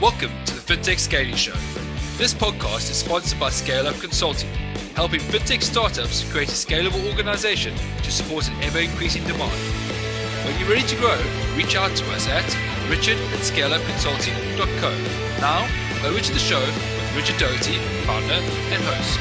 Welcome to the Fintech Scaling Show. This podcast is sponsored by Scale Up Consulting, helping fintech startups create a scalable organization to support an ever-increasing demand. When you're ready to grow, reach out to us at richard@scaleupconsulting.co. Now, over to the show with Richard Doherty, founder and host.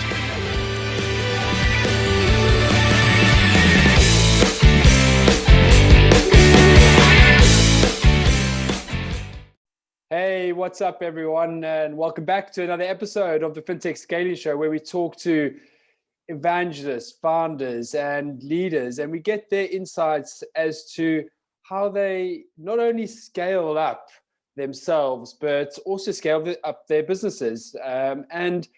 Hey, what's up, everyone? And welcome back to another episode of the Fintech Scaling Show, where we talk to evangelists, founders, and leaders, and we get their insights as to how they not only scale up themselves, but also scale up their businesses. And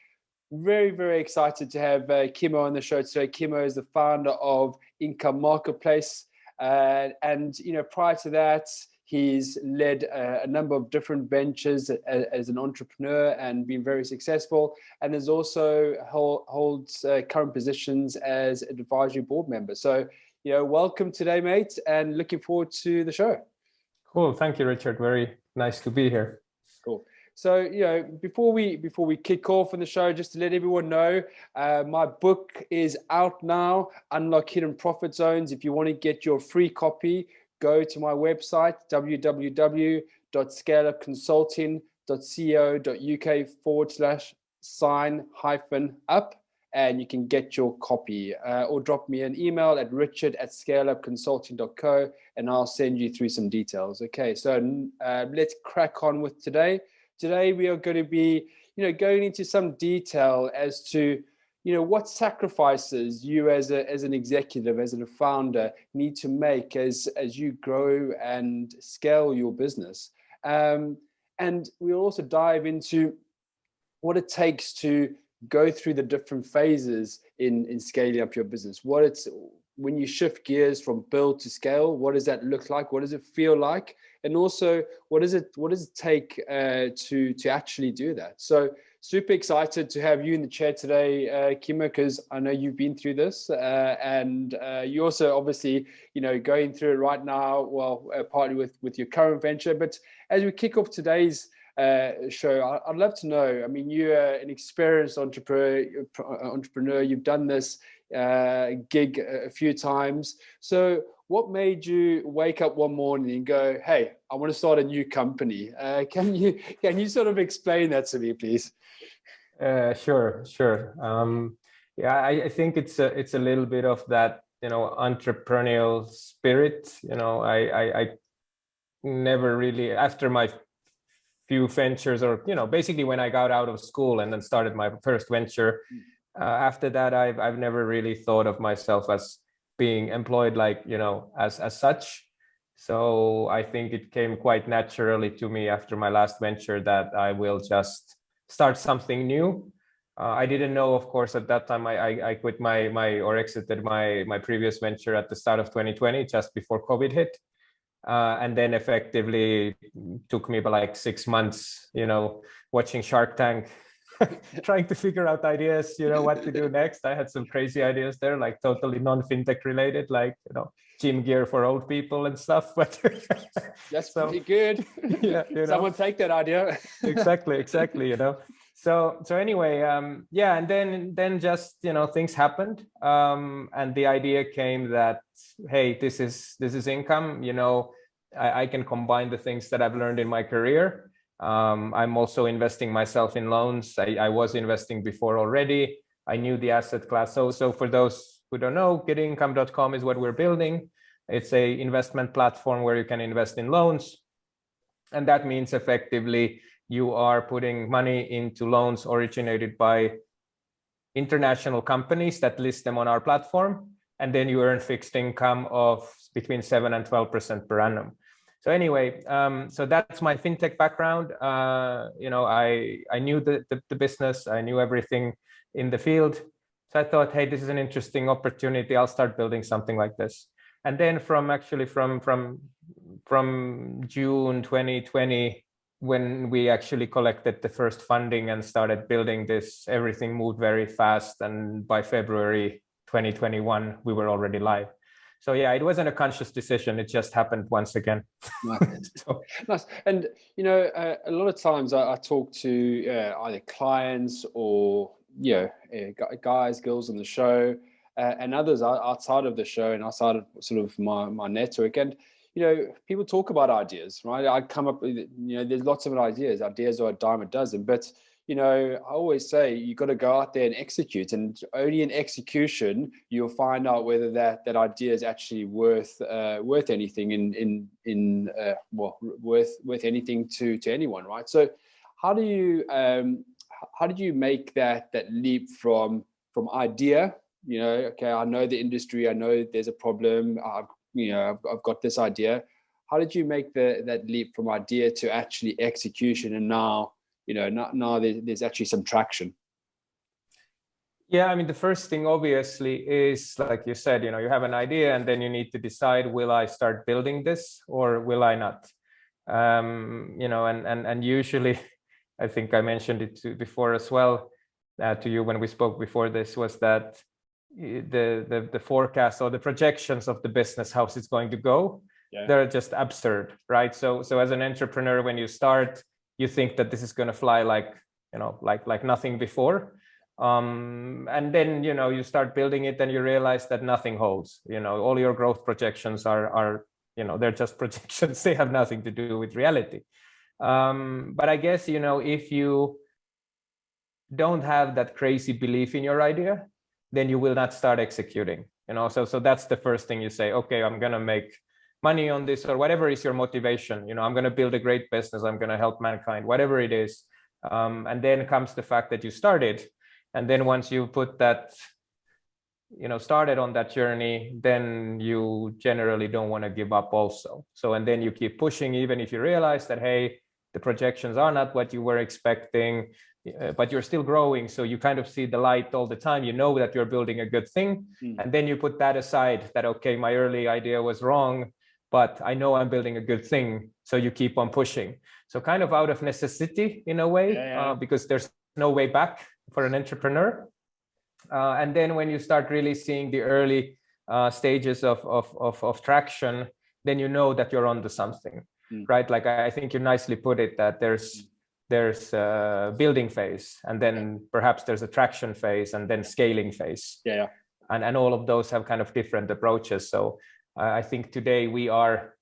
very, very excited to have Kimmo on the show today. Kimmo is the founder of Income Marketplace. And prior to that, he's led a number of different ventures as an entrepreneur and been very successful, and has also holds current positions as an advisory board member. So, welcome today, mate, and looking forward to the show. Cool. Thank you, Richard. Very nice to be here. Cool. So, before we kick off on the show, just to let everyone know, my book is out now, Unlock Hidden Profit Zones. If you want to get your free copy, go to my website, www.scaleupconsulting.co.uk/sign-up, and you can get your copy, or drop me an email at richard@scaleupconsulting.co, and I'll send you through some details. Okay, so let's crack on with today. Today, we are going to be, going into some detail as to what sacrifices you as an executive, as a founder, need to make as you grow and scale your business. And we'll also dive into what it takes to go through the different phases in scaling up your business. When you shift gears from build to scale, what does that look like? What does it feel like? And also, what does it take to actually do that? So, super excited to have you in the chair today, Kimmo, because I know you've been through this, and you also obviously, going through it right now. Well, partly with your current venture. But as we kick off today's show, I'd love to know. I mean, you're an experienced entrepreneur. You've done this gig a few times. So, what made you wake up one morning and go, "Hey, I want to start a new company"? Can you sort of explain that to me, please? Sure. I think it's a little bit of that, entrepreneurial spirit. I never really, after my few ventures, or basically when I got out of school and then started my first venture, after that I've never really thought of myself as being employed, as such. So I think it came quite naturally to me after my last venture that I will just start something new. I didn't know, of course, at that time I quit or exited my previous venture at the start of 2020, just before COVID hit. And then effectively took me about 6 months, watching Shark Tank, trying to figure out ideas, what to do next. I had some crazy ideas there, totally non-fintech related, gym gear for old people and stuff. But that's pretty good. Yeah, someone take that idea. exactly. So anyway, and then just things happened, and the idea came that, hey, this is income. I can combine the things that I've learned in my career. I'm also investing myself in loans. I was investing before already. I knew the asset class. So for those who don't know, getincome.com is what we're building. It's a investment platform where you can invest in loans. And that means effectively you are putting money into loans originated by international companies that list them on our platform. And then you earn fixed income of between 7 and 12% per annum. So anyway, so that's my fintech background. I knew the business. I knew everything in the field. So I thought, hey, this is an interesting opportunity. I'll start building something like this. And then from June 2020, when we actually collected the first funding and started building this, everything moved very fast. And by February 2021, we were already live. So yeah, it wasn't a conscious decision. It just happened once again. Nice. So, Nice. And a lot of times I talk to either clients or guys, girls on the show, and others outside of the show and outside of sort of my network. And people talk about ideas, right? I come up with, there's lots of ideas. Ideas are a dime a dozen, but I always say you got to go out there and execute, and only in execution you'll find out whether that idea is actually worth anything worth anything to anyone, right? So how did you make that leap from idea? Okay, I know the industry, I know there's a problem, I've got this idea. How did you make that leap from idea to actually execution, and now there's actually some traction? Yeah, I mean, the first thing obviously is, like you said, you have an idea, and then you need to decide, will I start building this or will I not? And usually, I think I mentioned it before as well to you when we spoke before this, was that the forecast or the projections of the business, how it's going to go, they're just absurd, right? So as an entrepreneur, when you start, you think that this is going to fly like nothing before, and then you start building it and you realize that nothing holds. All your growth projections are they're just projections. They have nothing to do with reality. But I guess if you don't have that crazy belief in your idea, then you will not start executing. So that's the first thing you say. Okay, I'm going to make money on this, or whatever is your motivation. I'm going to build a great business, I'm going to help mankind, whatever it is. And then comes the fact that you started, and then once you put that started on that journey, then you generally don't want to give up also. So and then you keep pushing, even if you realize that, hey, the projections are not what you were expecting, but you're still growing, so you kind of see the light all the time. That you're building a good thing, and then you put that aside, that okay, my early idea was wrong, but I know I'm building a good thing, so you keep on pushing. So kind of out of necessity in a way, because there's no way back for an entrepreneur. And then when you start really seeing the early stages of traction, then that you're onto something, right? Like I think you nicely put it, that there's a building phase, and then perhaps there's a traction phase, and then scaling phase. And all of those have kind of different approaches. So I think today we are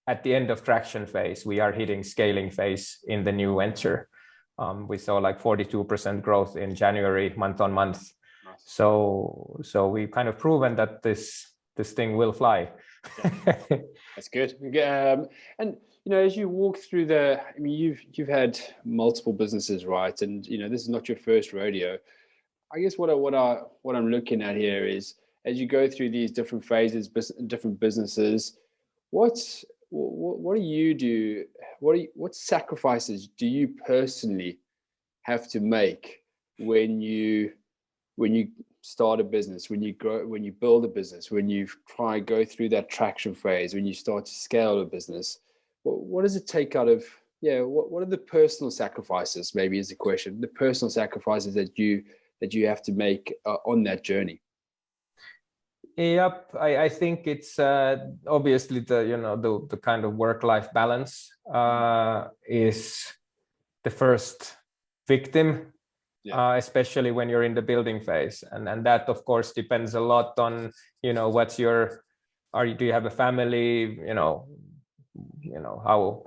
at the end of traction phase. We are hitting scaling phase in the new venture. We saw like 42% growth in January, month on month. Nice. So we've kind of proven that this thing will fly. That's good. And as you walk through you've had multiple businesses, right? And this is not your first rodeo. I guess what I'm looking at here is, as you go through these different phases, different businesses, what do you do? What sacrifices do you personally have to make when you start a business, when you grow, when you build a business, when you try and go through that traction phase, when you start to scale a business? What does it take out of what are the personal sacrifices, maybe is the question, the personal sacrifices that you have to make on that journey? Yep, I think it's obviously the kind of work-life balance is the first victim, especially when you're in the building phase, and that of course depends a lot on what's your, do you have a family, how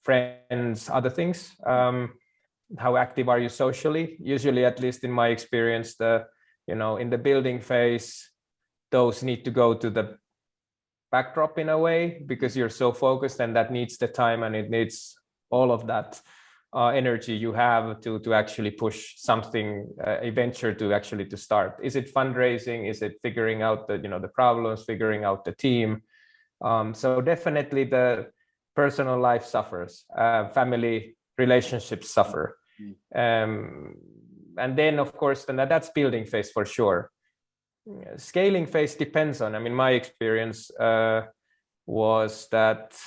friends, other things, how active are you socially? Usually, at least in my experience, in the building phase, those need to go to the backdrop in a way, because you're so focused, and that needs the time, and it needs all of that energy you have to actually push something, a venture to start. Is it fundraising? Is it figuring out the problems, figuring out the team? So definitely the personal life suffers, family relationships suffer. And then of course, that's building phase for sure. Scaling phase depends on, my experience was that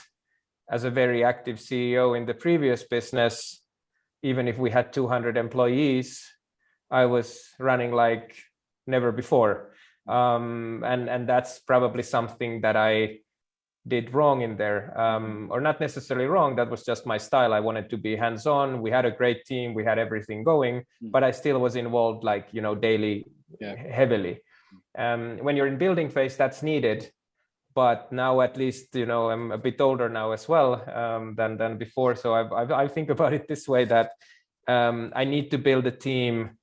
as a very active CEO in the previous business, even if we had 200 employees, I was running like never before. And that's probably something that I did wrong in there, or not necessarily wrong. That was just my style. I wanted to be hands-on. We had a great team. We had everything going, but I still was involved, like, you know, daily, heavily. When you're in building phase, that's needed. But now, at least, you know, I'm a bit older now as well, than before. So I think about it this way, that I need to build a team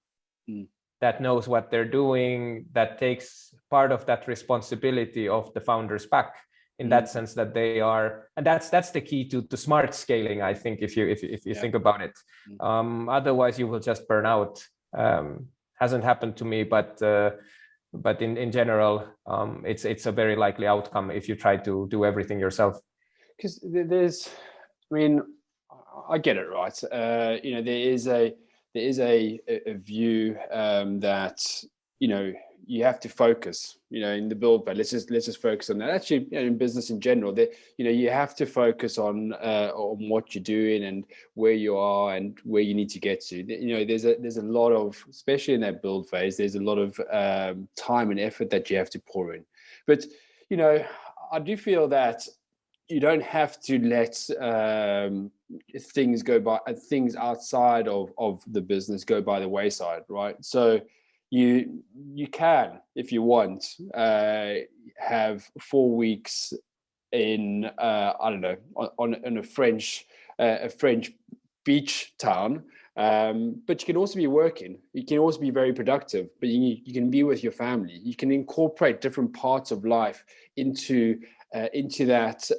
that knows what they're doing, that takes part of that responsibility of the founders back, in that sense, that they are, and that's the key to smart scaling, I think, if you think about it. Otherwise you will just burn out. Hasn't happened to me, but in general, it's a very likely outcome if you try to do everything yourself. Because there's, I mean, I get it, right? You know, there is a view that, you know, you have to focus, you know, in the build, but let's just focus on that. Actually, you know, in business in general, that, you know, you have to focus on what you're doing and where you are and where you need to get to. You know, there's a lot of, especially in that build phase, there's a lot of time and effort that you have to pour in. But, you know, I do feel that you don't have to let things go by, things outside of the business go by the wayside, right? So you can, if you want, have 4 weeks in I don't know, on a French beach town, but you can also be working. You can also be very productive, but you can be with your family. You can incorporate different parts of life into that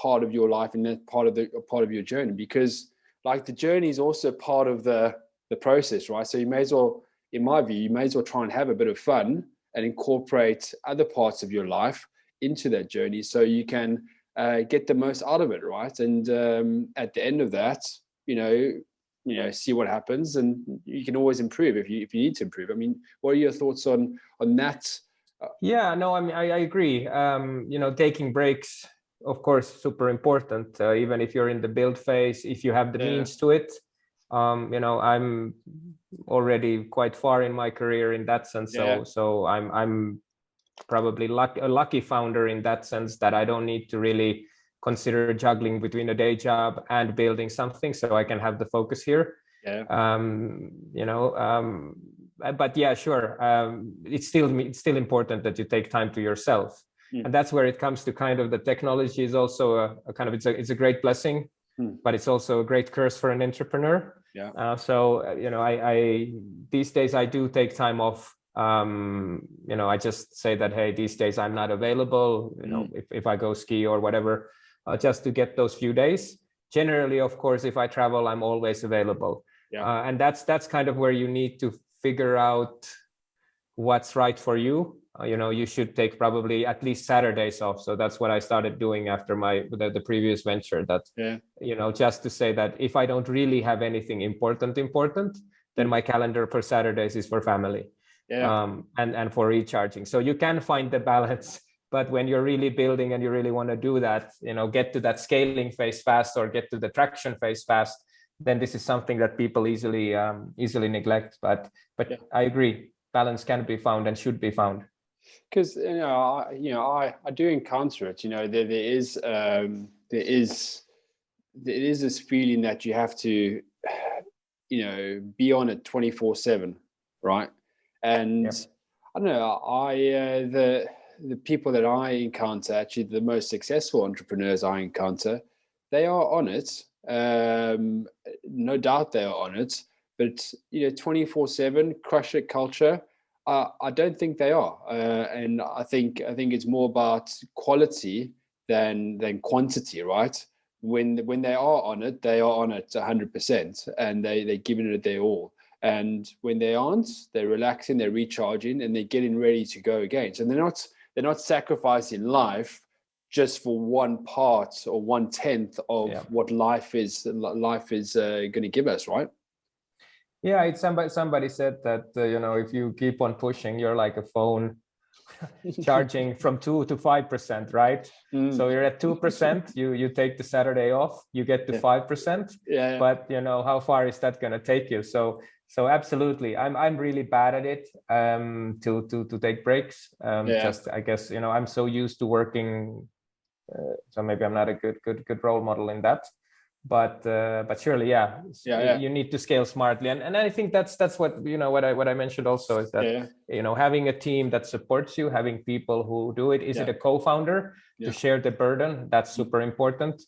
part of your life and that part of your journey, because, like, the journey is also part of the process, right? So you may as well, in my view, you may as well try and have a bit of fun and incorporate other parts of your life into that journey, so you can get the most out of it, right? And at the end of that, you know, see what happens, and you can always improve if you need to improve. I mean, what are your thoughts on that? Yeah, no, I mean, I agree. You know, taking breaks, of course, super important. Even if you're in the build phase, if you have the means to it. You know, I'm already quite far in my career in that sense. So I'm probably a lucky founder in that sense, that I don't need to really consider juggling between a day job and building something, so I can have the focus here. You know, but yeah, sure. It's still important that you take time to yourself. And that's where it comes to kind of the technology is also a kind of, it's a great blessing, but it's also a great curse for an entrepreneur. So you know, I these days I do take time off. You know, I just say that, hey, these days I'm not available, you know, if I go ski or whatever, just to get those few days. Generally, of course, if I travel, I'm always available. And that's kind of where you need to figure out what's right for you. You know, you should take probably at least Saturdays off. So that's what I started doing after the previous venture, that, you know, just to say that if I don't really have anything important, then my calendar for Saturdays is for family. And for recharging. So you can find the balance, but when you're really building and you really want to do that, you know, get to that scaling phase fast or get to the traction phase fast, then this is something that people easily neglect. But I agree, balance can be found and should be found. Because I do encounter it. You know, there is this feeling that you have to, you know, be on it 24/7, right? And I don't know, the people that I encounter, actually the most successful entrepreneurs I encounter, they are on it. No doubt they are on it, but, you know, 24/7 crush it culture, I don't think they are. And I think it's more about quality than quantity, right? When they are on it, they are on it 100%, and they're giving it their all. And when they aren't, they're relaxing, they're recharging, and they're getting ready to go again. So they're not sacrificing life just for one part or 1/10 of what life is going to give us, right? Yeah, it's somebody said that you know, if you keep on pushing, you're like a phone charging from 2 to 5%, right? So you're at 2%, you take the Saturday off, you get to 5%. But how far is that going to take you? So absolutely, I'm really bad at it, to take breaks. Just, I guess, I'm so used to working, so maybe I'm not a good role model in that. But surely, you need to scale smartly, and I think that's what what I mentioned also is that having a team that supports you, having people who do it. Is it a co-founder to share the burden? That's super important,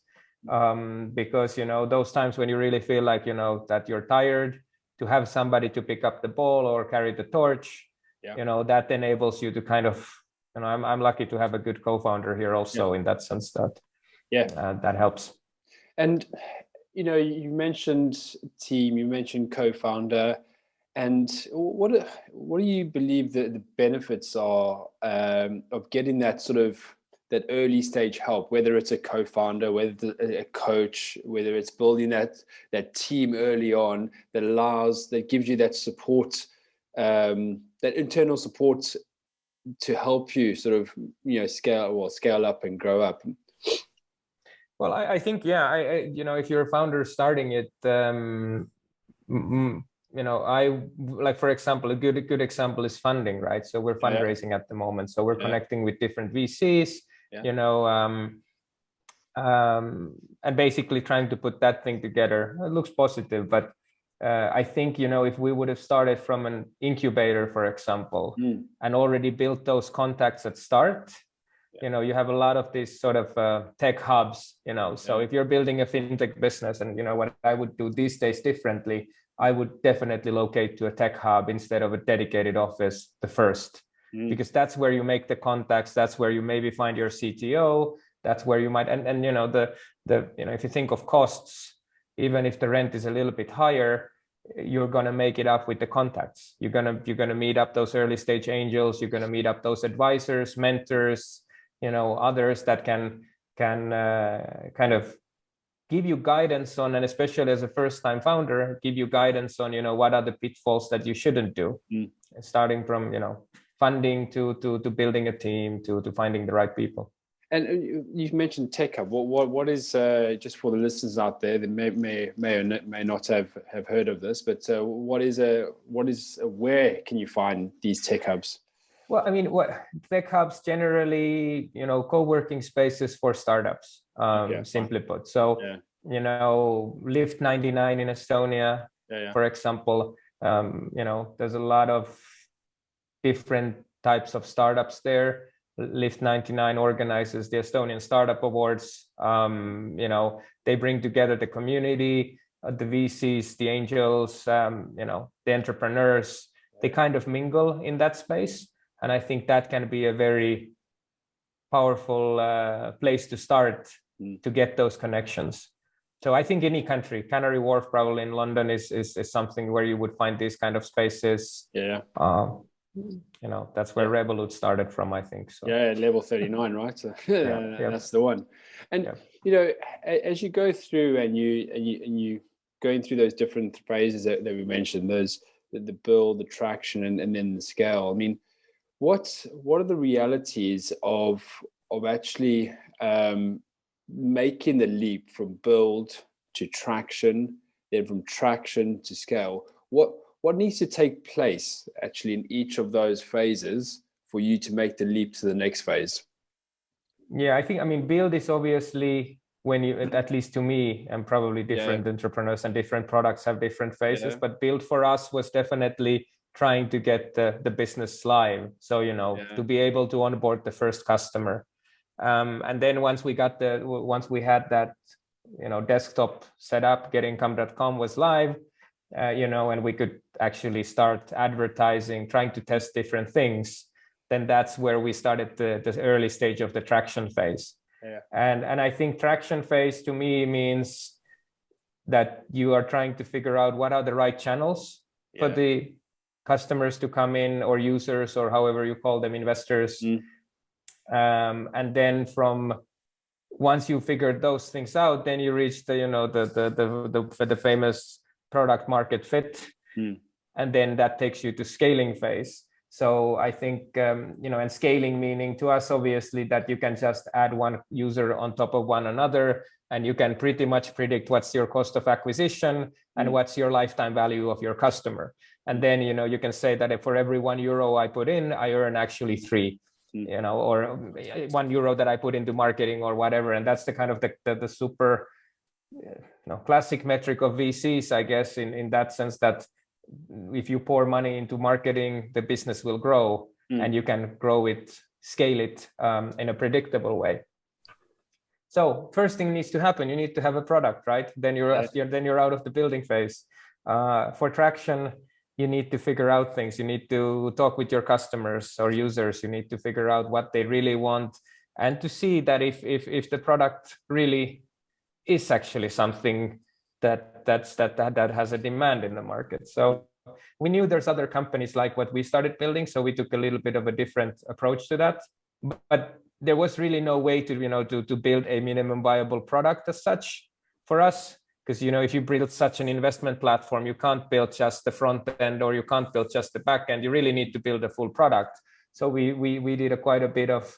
because those times when you really feel like that you're tired, to have somebody to pick up the ball or carry the torch, that enables you to kind of, I'm lucky to have a good co-founder here also, in that sense that that helps. And you mentioned team, you mentioned co-founder, and what do you believe that the benefits are of getting that sort of that early stage help, whether it's a co-founder, whether a coach, whether it's building that team early on that gives you that support, that internal support to help you sort of scale up and grow up? Well, I think, if you're a founder starting it, I like, for example, a good example is funding, right? So we're fundraising at the moment. So we're connecting with different VCs, and basically trying to put that thing together. It looks positive, but I think, if we would have started from an incubator, for example, and already built those contacts at start, you have a lot of these sort of tech hubs, so if you're building a fintech business, and what I would do these days differently, I would definitely locate to a tech hub instead of a dedicated office the first, because that's where you make the contacts, that's where you maybe find your CTO, that's where you might, and the if you think of costs, even if the rent is a little bit higher, you're going to make it up with the contacts. You're going to meet up those early stage angels, you're going to meet up those advisors, mentors, others that can kind of give you guidance on, and especially as a first-time founder, give you guidance on, what are the pitfalls that you shouldn't do, starting from, funding to building a team to finding the right people. And you've mentioned Tech Hub. What is, just for the listeners out there that may or may not have heard of this, but where can you find these Tech Hubs? Well, I mean, tech hubs generally, co-working spaces for startups, simply put. So, Lift 99 in Estonia, for example, there's a lot of different types of startups there. Lift 99 organizes the Estonian Startup Awards. They bring together the community, the VCs, the angels, the entrepreneurs. They kind of mingle in that space. And I think that can be a very powerful place to start to get those connections. So I think any country, Canary Wharf probably in London is something where you would find these kind of spaces. That's where Revolut started from, I think. So level 39, right? So that's the one. And as you go through and you going through those different phases that we mentioned, those the build, the traction, and then the scale. I mean, what are the realities of actually making the leap from build to traction, then from traction to scale? What needs to take place actually in each of those phases for you to make the leap to the next phase? I think, build is obviously when you, at least to me, and probably different entrepreneurs and different products have different phases, but build for us was definitely trying to get the business live. So, to be able to onboard the first customer. And then once we had that, desktop set up, getincome.com was live, and we could actually start advertising, trying to test different things, then that's where we started the early stage of the traction phase. And I think traction phase to me means that you are trying to figure out what are the right channels for the customers to come in, or users, or however you call them, investors. And then once you figured those things out, then you reach the famous product market fit. And then that takes you to scaling phase. So I think, and scaling meaning to us, obviously, that you can just add one user on top of one another, and you can pretty much predict what's your cost of acquisition and what's your lifetime value of your customer. And then, you can say that if for every €1 I put in, I earn actually 3, or €1 that I put into marketing or whatever. And that's the kind of the super classic metric of VCs, I guess, in that sense, that if you pour money into marketing, the business will grow, and you can grow it, scale it in a predictable way. So first thing needs to happen, you need to have a product, right? Then you're out of the building phase. For traction, you need to figure out things. You need to talk with your customers or users. You need to figure out what they really want, and to see that if the product really is actually something that has a demand in the market. So we knew there's other companies like what we started building, so we took a little bit of a different approach to that. But there was really no way to build a minimum viable product as such for us, because if you build such an investment platform, you can't build just the front end, or you can't build just the back end. You really need to build a full product. So we did quite a bit of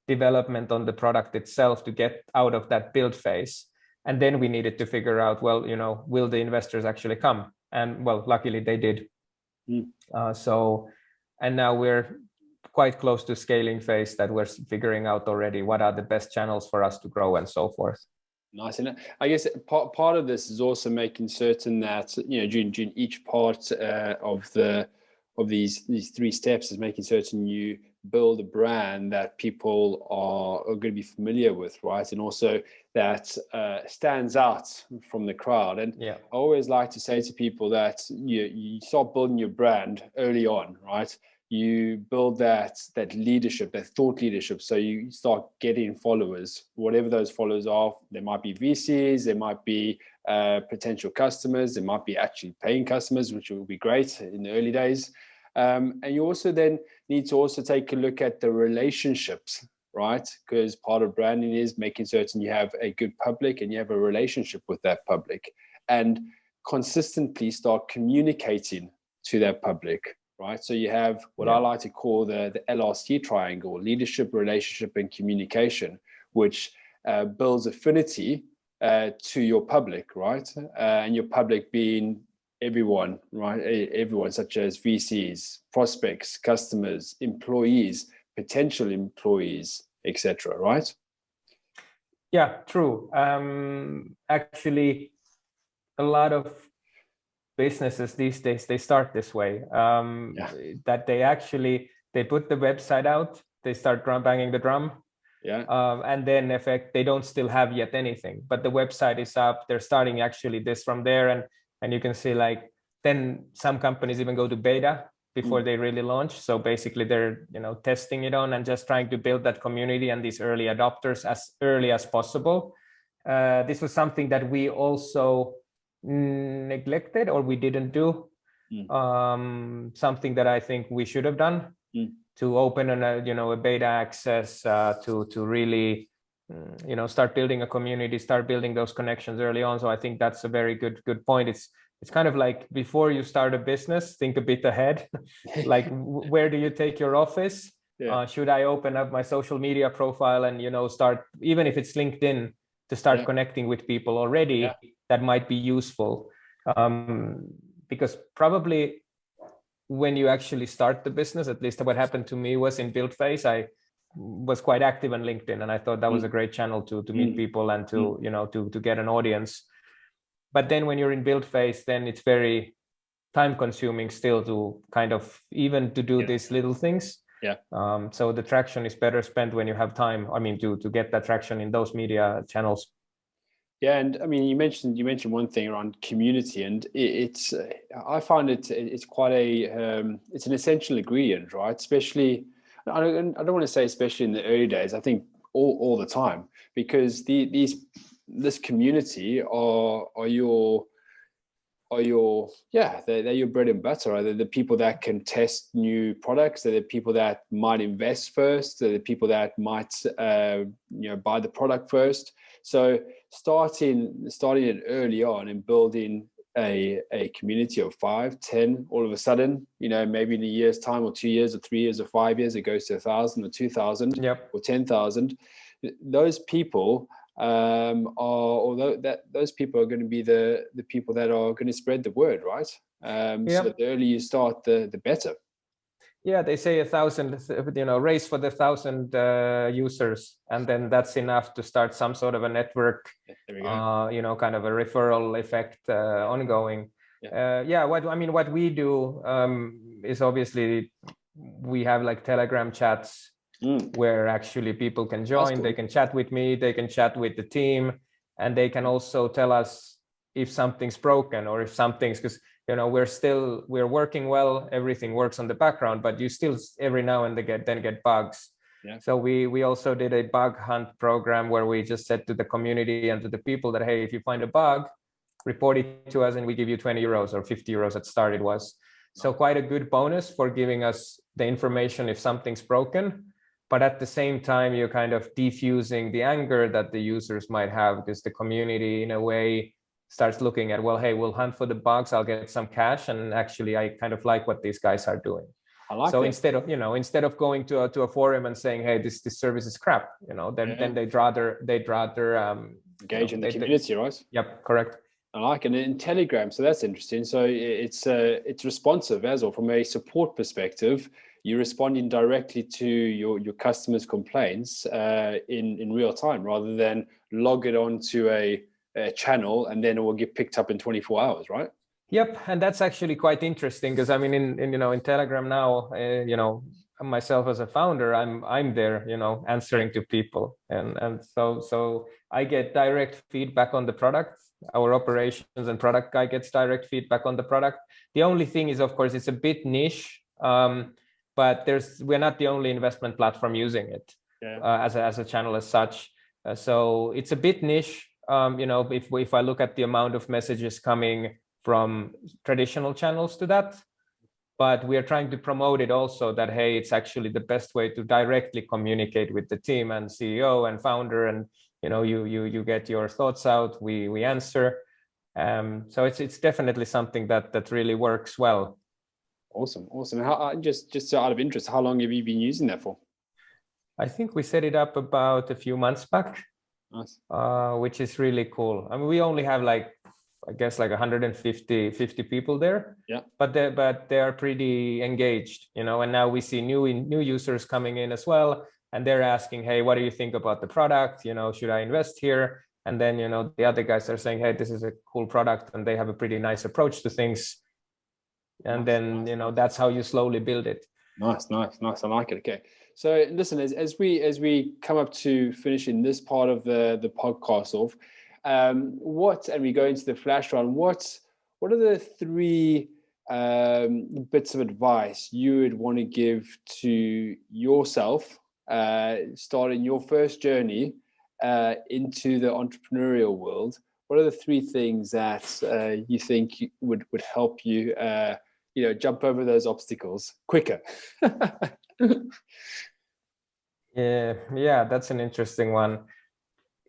development on the product itself to get out of that build phase. And then we needed to figure out, well, will the investors actually come? And well, luckily they did. And now we're quite close to scaling phase, that we're figuring out already what are the best channels for us to grow and so forth. Nice. And I guess part of this is also making certain that, during each part of these 3 steps is making certain you build a brand that people are going to be familiar with, right? And also that stands out from the crowd. And I always like to say to people that you start building your brand early on, right? You build that leadership, that thought leadership. So you start getting followers, whatever those followers are. They might be VCs, they might be potential customers, they might be actually paying customers, which will be great in the early days. And you also then need to also take a look at the relationships, right? Because part of branding is making certain you have a good public and you have a relationship with that public, and consistently start communicating to that public, right? So you have what I like to call the LRC triangle: leadership, relationship, and communication, which builds affinity to your public, right? And your public being everyone, right? Everyone, such as VCs, prospects, customers, employees, potential employees, etc. Right? Yeah, true. Actually, a lot of businesses these days, they start this way. That they put the website out, they start banging the drum. And then in effect, they don't still have yet anything, but the website is up. They're starting actually this from there, and you can see then some companies even go to beta before they really launch. So basically they're testing it on and just trying to build that community and these early adopters as early as possible. This was something that we also neglected, or we didn't do. Something that I think we should have done, to open a beta access, to really start building a community, start building those connections early on. So I think that's a very good point. It's kind of like, before you start a business, think a bit ahead. Like, where do you take your office? Should I open up my social media profile and start, even if it's LinkedIn, to start connecting with people already that might be useful? Because probably when you actually start the business, at least what happened to me was in build phase, I was quite active on LinkedIn, and I thought that was a great channel to meet people and to to get an audience. But then when you're in build phase, then it's very time consuming still to kind of even to do these little things. So the traction is better spent when you have time, to get that traction in those media channels. And you mentioned one thing around community, and it's I find it's quite it's an essential ingredient, right? Especially, I don't want to say especially in the early days, I think all the time, because this community are your they're your bread and butter. They're the people that can test new products. They're the people that might invest first. They're the people that might buy the product first. So starting it early on and building a community of 5, 10, all of a sudden, maybe in a year's time or 2 years or 3 years or 5 years, it goes to 1,000 or 2,000 or 10,000. Those people those people are going to be the people that are going to spread the word, right? So the earlier you start, the better. Yeah, they say 1,000, race for the 1,000 users, and then that's enough to start some sort of a network, there we go. Kind of a referral effect ongoing. What we do is obviously we have like Telegram chats where actually people can join. Cool. They can chat with me, they can chat with the team, and they can also tell us if something's broken or if something's, because we're working well, everything works on the background, but you still every now and then get bugs. Yeah. So we also did a bug hunt program where we just said to the community and to the people that, hey, if you find a bug, report it to us and we give you 20 euros or 50 euros at start it was. So quite a good bonus for giving us the information if something's broken. But at the same time, you're kind of diffusing the anger that the users might have, because the community in a way starts looking at, well, hey, we'll hunt for the bugs, I'll get some cash, and actually I kind of like what these guys are doing. I like so it. instead of going to a forum and saying, hey, this service is crap, then they'd rather engage in the community, right? Yep, correct. I like it. In Telegram, so that's interesting. So it's responsive as well from a support perspective. You're responding directly to your customers' complaints in real time, rather than log it onto a channel and then it will get picked up in 24 hours, right? Yep, and that's actually quite interesting, because I mean, in Telegram now, myself as a founder, I'm there, answering to people, and so I get direct feedback on the product. Our operations and product guy gets direct feedback on the product. The only thing is, of course, it's a bit niche, but we're not the only investment platform using it as a channel as such. So it's a bit niche. If I look at the amount of messages coming from traditional channels to that, but we are trying to promote it also that, hey, it's actually the best way to directly communicate with the team and CEO and founder, and you get your thoughts out, we answer. So it's definitely something that really works well. Awesome. How, just out of interest, how long have you been using that for? I think we set it up about a few months back. Nice. Which is really cool. I mean, we only have like 150 people there. Yeah. But they are pretty engaged, and now we see new users coming in as well, and they're asking, hey, what do you think about the product? Should I invest here? And then the other guys are saying, hey, this is a cool product, and they have a pretty nice approach to things. And nice. That's how you slowly build it. Nice. I like it. Okay. So listen, as we come up to finishing this part of the podcast off, and we go into the flash round, what are the 3 bits of advice you would want to give to yourself starting your first journey into the entrepreneurial world? What are the 3 things that you think would help you jump over those obstacles quicker? Yeah, that's an interesting one.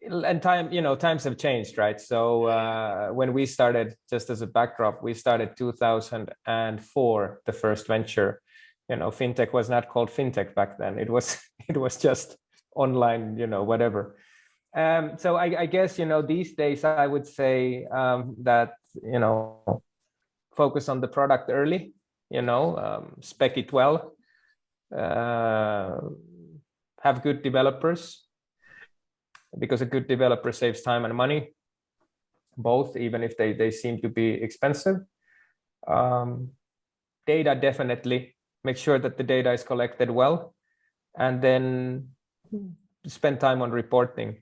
And times have changed, right? So when we started, just as a backdrop, we started 2004, the first venture. Fintech was not called fintech back then. It was just online, whatever. So I guess these days I would say that focus on the product early, spec it well, have good developers, because a good developer saves time and money, both, even if they seem to be expensive. Data, definitely make sure that the data is collected well, and then spend time on reporting.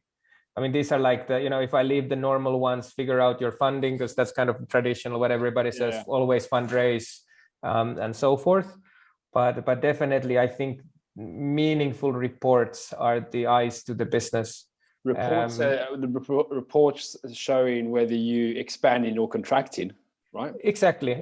I mean, these are like if I leave the normal ones, figure out your funding, because that's kind of traditional, what everybody says, always fundraise, and so forth. But definitely, I think meaningful reports are the eyes to the business. Reports, reports showing whether you expanding or contracting, right? Exactly.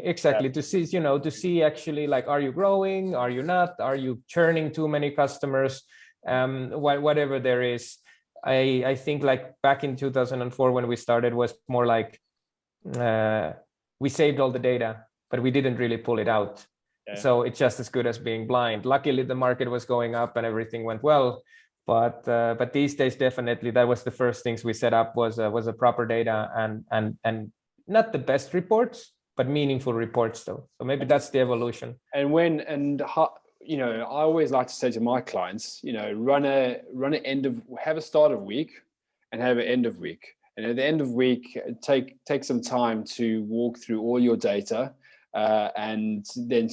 To see actually, like, are you growing? Are you not? Are you churning too many customers? Whatever there is. I think like back in 2004 when we started was more like we saved all the data, but we didn't really pull it out. Yeah. So it's just as good as being blind. Luckily, the market was going up and everything went well. But these days, definitely, that was the first things we set up was a proper data and not the best reports, but meaningful reports though. So maybe that's the evolution. And how, you know, I always like to say to my clients, you know, have a start of week and have an end of week. And at the end of week, take some time to walk through all your data and then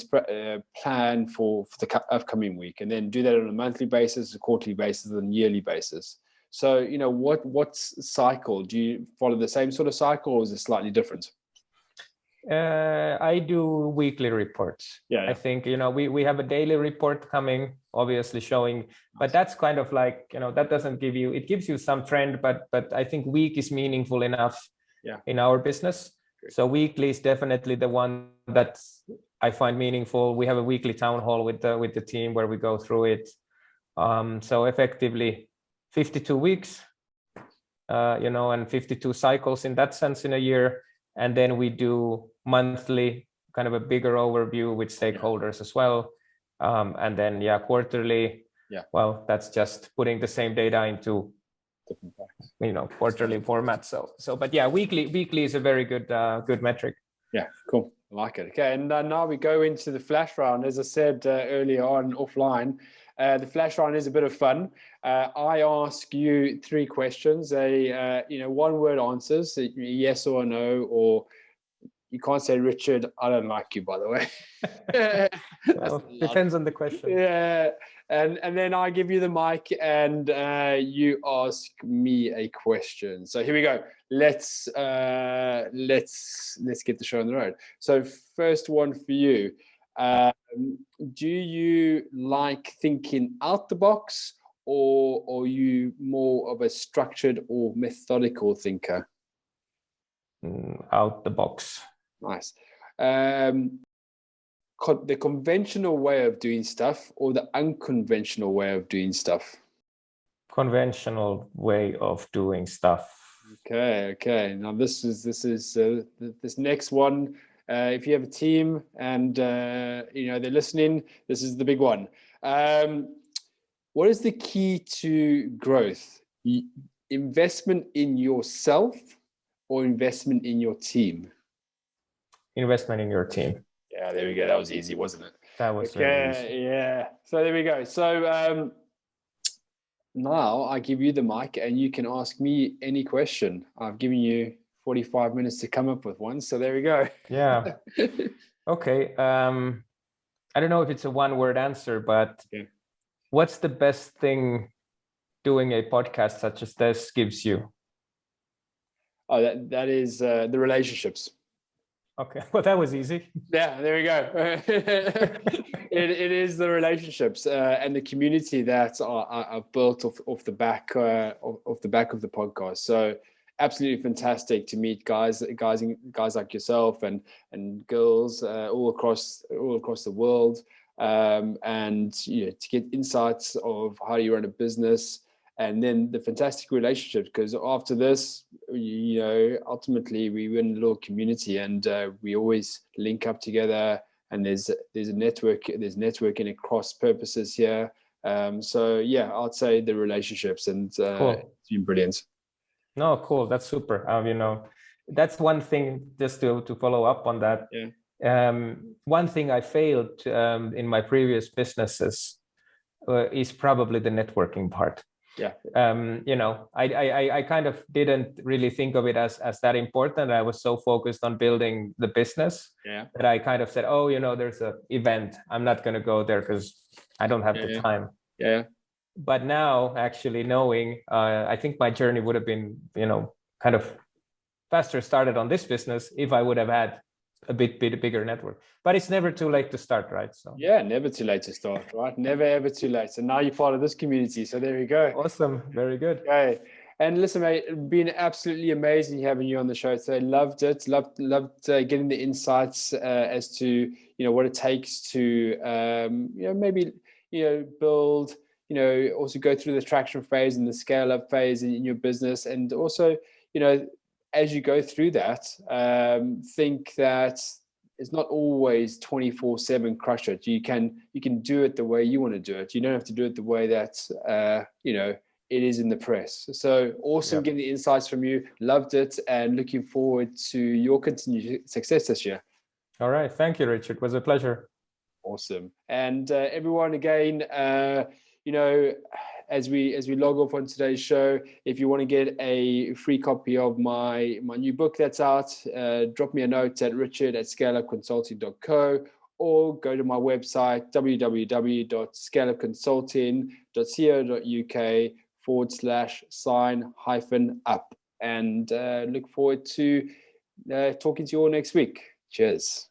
plan for the upcoming week, and then do that on a monthly basis, a quarterly basis, and yearly basis. So, you know, what cycle do you follow? The same sort of cycle, or is it slightly different? I do weekly reports. Yeah. I think, you know, we have a daily report coming, obviously showing, but that's kind of like, you know, that doesn't give you, it gives you some trend, but I think week is meaningful enough in our business. Great. So weekly is definitely the one that I find meaningful. We have a weekly town hall with the team where we go through it. So effectively 52 weeks, you know, and 52 cycles in that sense in a year. And then we do monthly, kind of a bigger overview with stakeholders as well. And then, quarterly. Yeah. Well, that's just putting the same data into, you know, quarterly format. So, but yeah, weekly is a very good metric. Yeah, cool. I like it. Okay, and now we go into the flash round. As I said earlier on offline, the flash round is a bit of fun. I ask you 3 questions, one-word answers, a yes or a no, or you can't say, Richard, I don't like you, by the way. Well, depends on the question. Yeah, and then I give you the mic and you ask me a question. So here we go. Let's get the show on the road. So first one for you. Do you like thinking out the box, or are you more of a structured or methodical thinker? Out the box. Nice. The conventional way of doing stuff or the unconventional way of doing stuff? Conventional way of doing stuff. Okay. Now this next one. If you have a team and they're listening, this is the big one. What is the key to growth? Investment in yourself or investment in your team? Investment in your team. Yeah, there we go. That was easy, wasn't it? That was very easy. Yeah. So there we go. So now I give you the mic and you can ask me any question. I've given you 45 minutes to come up with one. So there we go. Yeah. Okay. I don't know if it's a one-word answer, but what's the best thing doing a podcast such as this gives you? Oh, that is the relationships. Okay, well, that was easy. Yeah, there we go. It is the relationships and the community that are built off the back of the podcast. So absolutely fantastic to meet guys like yourself and girls all across the world, and to get insights of how you run a business. And then the fantastic relationship, because after this, ultimately we win a little community, and we always link up together. And there's a network. There's networking across purposes here. So yeah, I'd say the relationships, and cool. It's been brilliant. No, cool. That's super. That's one thing. Just to follow up on that. Yeah. One thing I failed in my previous businesses is probably the networking part. Yeah. I kind of didn't really think of it as that important. I was so focused on building the business that I kind of said, oh, there's an event. I'm not going to go there because I don't have the time. Yeah. But now actually knowing, I think my journey would have been, kind of faster started on this business if I would have had a bit bigger network. But it's never too late to start, right? So yeah, never too late to start, right? Never ever too late. So now you're part of this community. So there you go. Awesome, very good. Okay, and listen, mate, it's been absolutely amazing having you on the show today. Loved it. Loved getting the insights as to what it takes to maybe build. Also go through the traction phase and the scale up phase in your business, and also as you go through that, think that it's not always 24/7 crush it. You can do it the way you want to do it. You don't have to do it the way that it is in the press. So awesome getting the insights from you. Loved it, and looking forward to your continued success this year. All right. Thank you, Richard. It was a pleasure. Awesome. And everyone, again, as we log off on today's show, if you want to get a free copy of my new book that's out, drop me a note at richard@scaleupconsulting.co, or go to my website, www.scaleupconsulting.co.uk/sign-up, and look forward to talking to you all next week. Cheers.